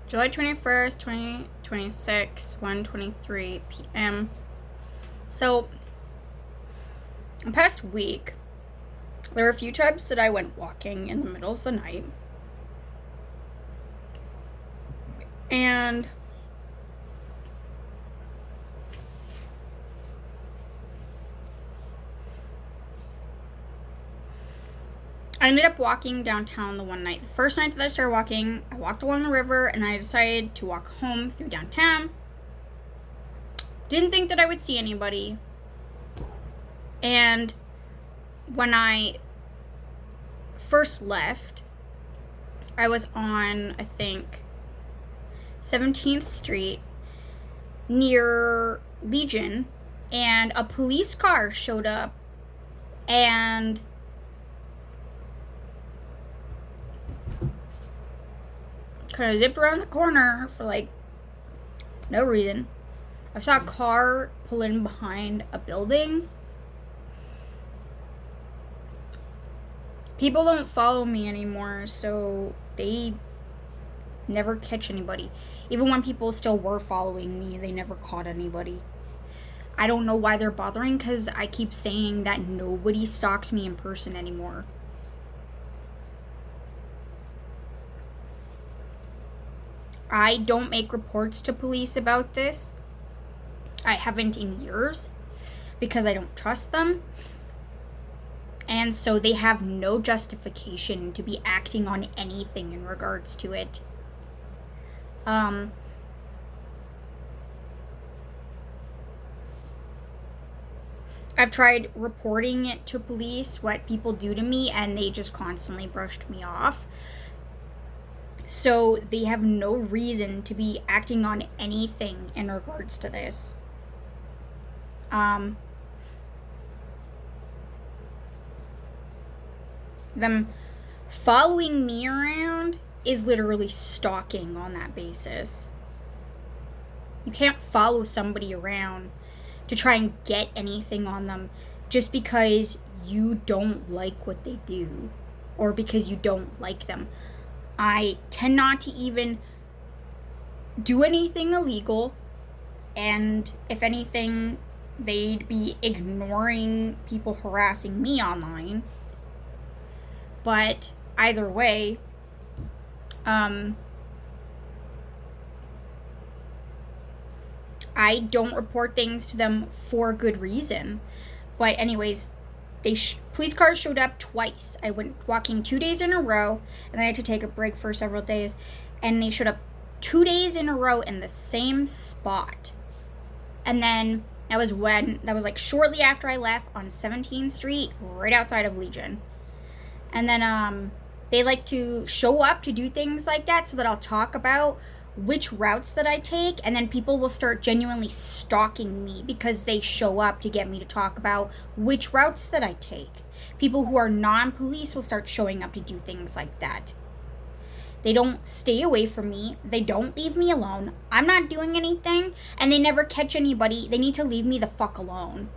July 21st, 2026, 1:23 p.m. So, the past week, there were a few times that I went walking in the middle of the night. And I ended up walking downtown the one night. The first night that I started walking, I walked along the river and I decided to walk home through downtown. Didn't think that I would see anybody. And when I first left, I was on, I think, 17th Street near Legion, and a police car showed up and kind of zipped around the corner for like no reason. I saw a car pull in behind a building. People don't follow me anymore, so they never catch anybody. Even when people still were following me, they never caught anybody. I don't know why they're bothering, because I keep saying that nobody stalks me in person anymore. I don't make reports to police about this. I haven't in years, because I don't trust them. And so they have no justification to be acting on anything in regards to it. I've tried reporting it to police, what people do to me, and they just constantly brushed me off. So they have no reason to be acting on anything in regards to this. Them following me around is literally stalking on that basis. You can't follow somebody around to try and get anything on them just because you don't like what they do or because you don't like them. I tend not to even do anything illegal, and if anything, they'd be ignoring people harassing me online. But either way, I don't report things to them for good reason. But anyways, police cars showed up twice. I went walking 2 days in a row, and I had to take a break for several days. And they showed up 2 days in a row in the same spot. And then that was like shortly after I left on 17th Street, right outside of Legion. And then they like to show up to do things like that so that I'll talk about which routes that I take, and then people will start genuinely stalking me because they show up to get me to talk about which routes that I take. People who are non-police will start showing up to do things like that. They don't stay away from me. They don't leave me alone. I'm not doing anything, and they never catch anybody. They need to leave me the fuck alone.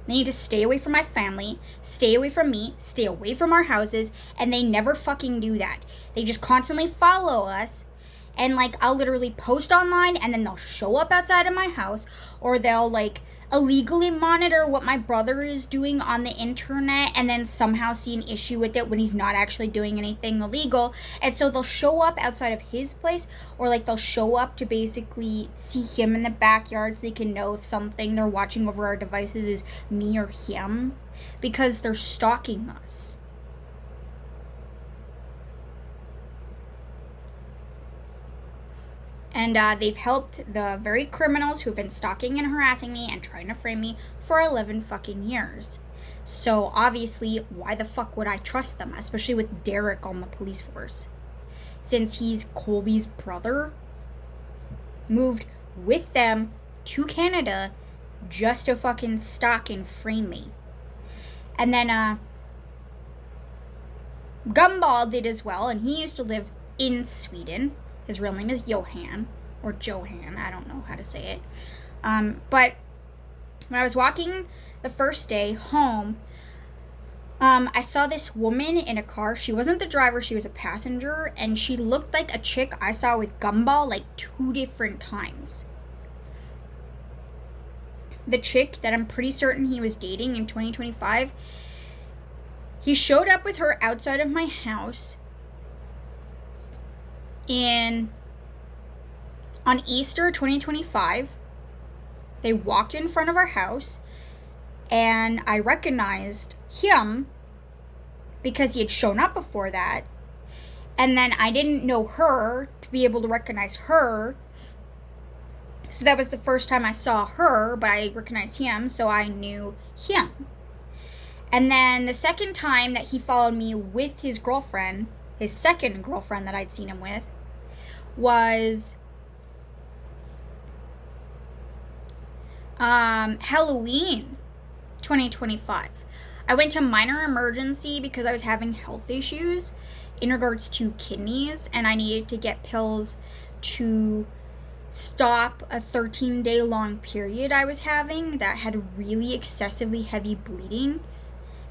They need to stay away from my family, stay away from me, stay away from our houses, and they never fucking do that. They just constantly follow us, and like I'll literally post online and then they'll show up outside of my house, or they'll like illegally monitor what my brother is doing on the internet and then somehow see an issue with it when he's not actually doing anything illegal. And so they'll show up outside of his place, or like they'll show up to basically see him in the backyard so they can know if something they're watching over our devices is me or him, because they're stalking us. And they've helped the very criminals who have been stalking and harassing me and trying to frame me for 11 fucking years. So obviously, why the fuck would I trust them? Especially with Derik on the police force. Since he's Colby's brother, moved with them to Canada just to fucking stalk and frame me. And then Gumball did as well, and he used to live in Sweden. His real name is Johan, or Johan, I don't know how to say it. But when I was walking the first day home, I saw this woman in a car. She wasn't the driver, she was a passenger, and she looked like a chick I saw with Gumball like 2 different times. The chick that I'm pretty certain he was dating in 2025, he showed up with her outside of my house on Easter 2025. They walked in front of our house, and I recognized him because he had shown up before that. And then I didn't know her to be able to recognize her. So that was the first time I saw her, but I recognized him, so I knew him. And then the second time that he followed me with his girlfriend, his second girlfriend that I'd seen him with, was Halloween 2025. I went to minor emergency because I was having health issues in regards to kidneys, and I needed to get pills to stop a 13-day long period I was having that had really excessively heavy bleeding.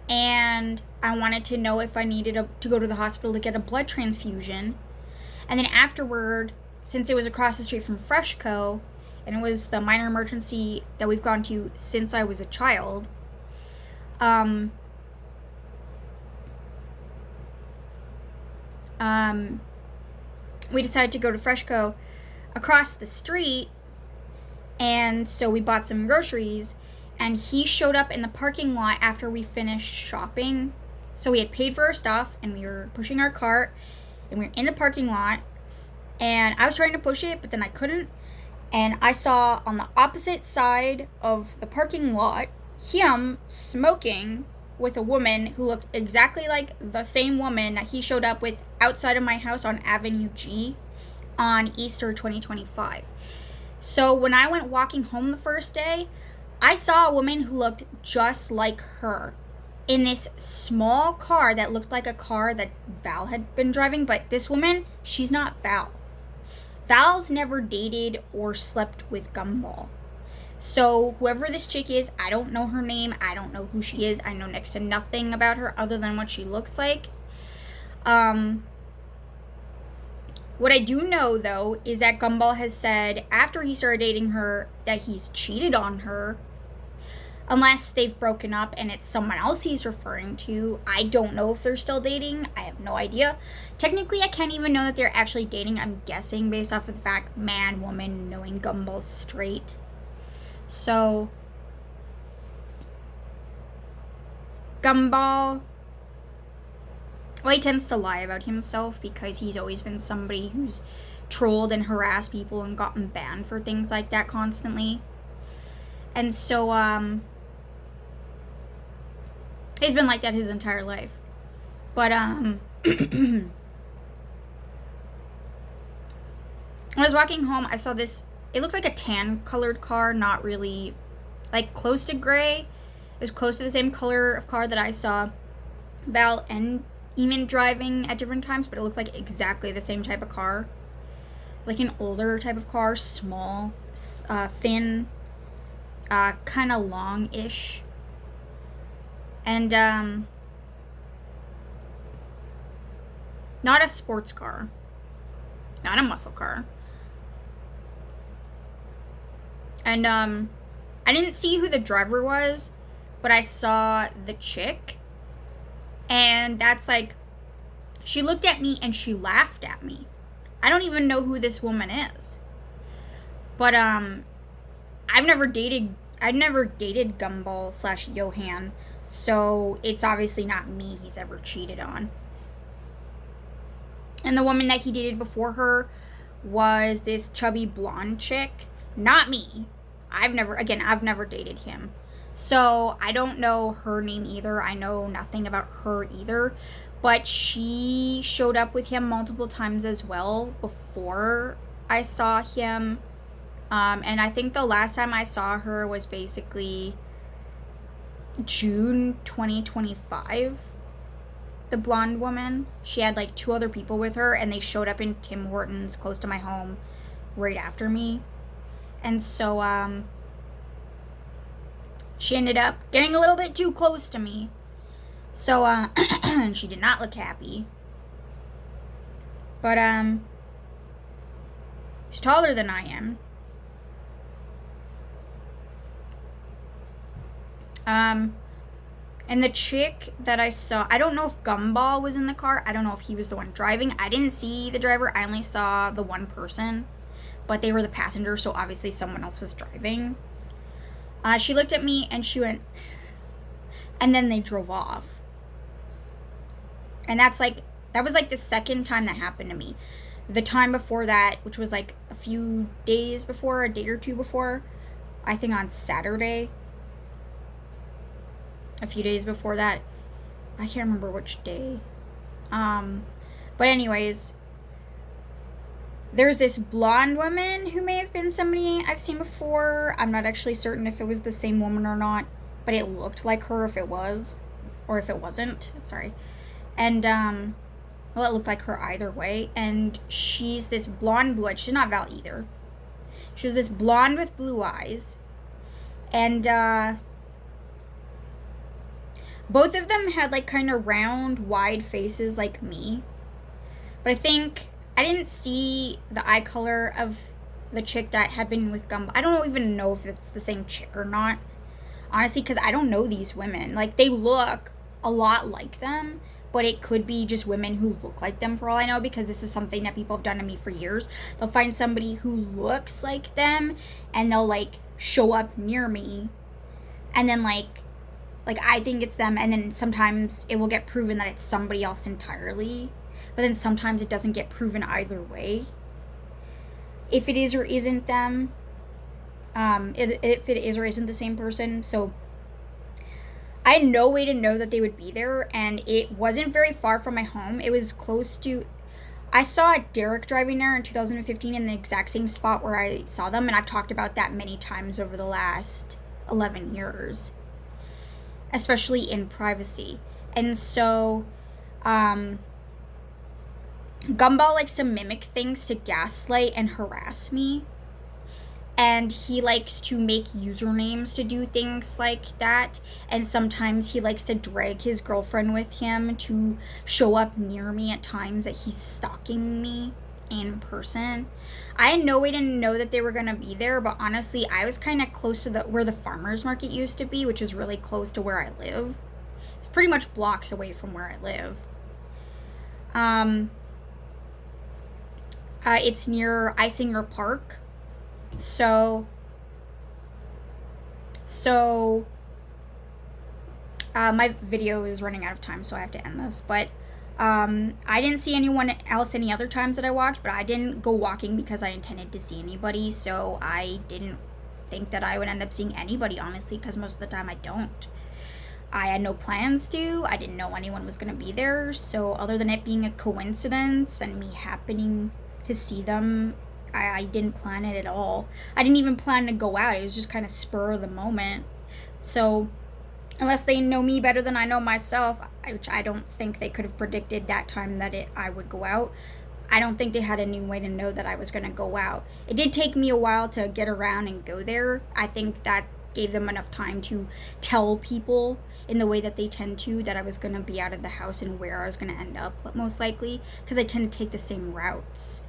And I wanted to know if I needed to go to the hospital to get a blood transfusion. And then afterward, since it was across the street from Freshco, and it was the minor emergency that we've gone to since I was a child, we decided to go to Freshco across the street, and so we bought some groceries, and he showed up in the parking lot after we finished shopping. So we had paid for our stuff, and we were pushing our cart, and we were in the parking lot, and I was trying to push it, but then I couldn't, and I saw on the opposite side of the parking lot him smoking with a woman who looked exactly like the same woman that he showed up with outside of my house on Avenue G on Easter 2025. So when I went walking home the first day, I saw a woman who looked just like her in this small car that looked like a car that Val had been driving. But this woman, she's not Val. Val's never dated or slept with Gumball. So whoever this chick is, I don't know her name. I don't know who she is. I know next to nothing about her other than what she looks like. What I do know, though, is that Gumball has said after he started dating her that he's cheated on her. Unless they've broken up and it's someone else he's referring to. I don't know if they're still dating. I have no idea. Technically, I can't even know that they're actually dating. I'm guessing based off of the fact man, woman, knowing Gumball's straight. So, Gumball, well, he tends to lie about himself because he's always been somebody who's trolled and harassed people and gotten banned for things like that constantly. And so, he's been like that his entire life. But, when I was walking home, I saw this, it looked like a tan colored car, not really, like, close to gray. It was close to the same color of car that I saw Val and Eamon driving at different times, but it looked like exactly the same type of car. It's like an older type of car, small, thin, kind of long-ish. And, not a sports car. Not a muscle car. And, I didn't see who the driver was, but I saw the chick. And that's like, she looked at me and she laughed at me. I don't even know who this woman is. But, I've never dated Gumball / Johan, so it's obviously not me he's ever cheated on. And the woman that he dated before her was this chubby blonde chick. Not me. I've never dated him. So I don't know her name either. I know nothing about her either. But she showed up with him multiple times as well before I saw him. And I think the last time I saw her was basically June 2025. The blonde woman. She had like 2 other people with her, and they showed up in Tim Hortons close to my home right after me. And so, she ended up getting a little bit too close to me. So, she did not look happy. But, she's taller than I am. And the chick that I saw, I don't know if Gumball was in the car. I don't know if he was the one driving. I didn't see the driver. I only saw the one person. But they were the passenger, so obviously someone else was driving. She looked at me and she went, and then they drove off. And that was like the second time that happened to me. The time before that, which was like a few days before, a day or two before, I think on Saturday, a few days before that, I can't remember which day. But anyways, there's this blonde woman who may have been somebody I've seen before. I'm not actually certain if it was the same woman or not, but it looked like her if it was, or if it wasn't, sorry. And, well, it looked like her either way. And she's this blonde blue, she's not Val either. She was this blonde with blue eyes. And, both of them had like kind of round, wide faces like me. But I think I didn't see the eye color of the chick that had been with Gumball. I don't even know if it's the same chick or not, honestly, because I don't know these women. Like, they look a lot like them, but it could be just women who look like them for all I know, because this is something that people have done to me for years. They'll find somebody who looks like them, and they'll, like, show up near me, and then, like I think it's them, and then sometimes it will get proven that it's somebody else entirely. But then sometimes it doesn't get proven either way, if it is or isn't them, if it is or isn't the same person. So I had no way to know that they would be there, and it wasn't very far from my home. It was close to, I saw Derik driving there in 2015 in the exact same spot where I saw them, and I've talked about that many times over the last 11 years, especially in privacy. And so, Gumball likes to mimic things to gaslight and harass me. And he likes to make usernames to do things like that. And sometimes he likes to drag his girlfriend with him to show up near me at times that he's stalking me in person. I had no way to know that they were going to be there, but honestly, I was kind of close to where the farmer's market used to be, which is really close to where I live. It's pretty much blocks away from where I live. It's near Isinger Park. So my video is running out of time, so I have to end this. But I didn't see anyone else any other times that I walked, but I didn't go walking because I intended to see anybody, so I didn't think that I would end up seeing anybody, honestly, because most of the time I don't. I had no plans to. I didn't know anyone was going to be there, so other than it being a coincidence and me happening to see them, I didn't plan it at all. I didn't even plan to go out. It was just kind of spur of the moment. So unless they know me better than I know myself, which I don't think they could have predicted that time that I would go out, I don't think they had any way to know that I was going to go out. It did take me a while to get around and go there. I think that gave them enough time to tell people in the way that they tend to that I was going to be out of the house and where I was going to end up, most likely, because I tend to take the same routes.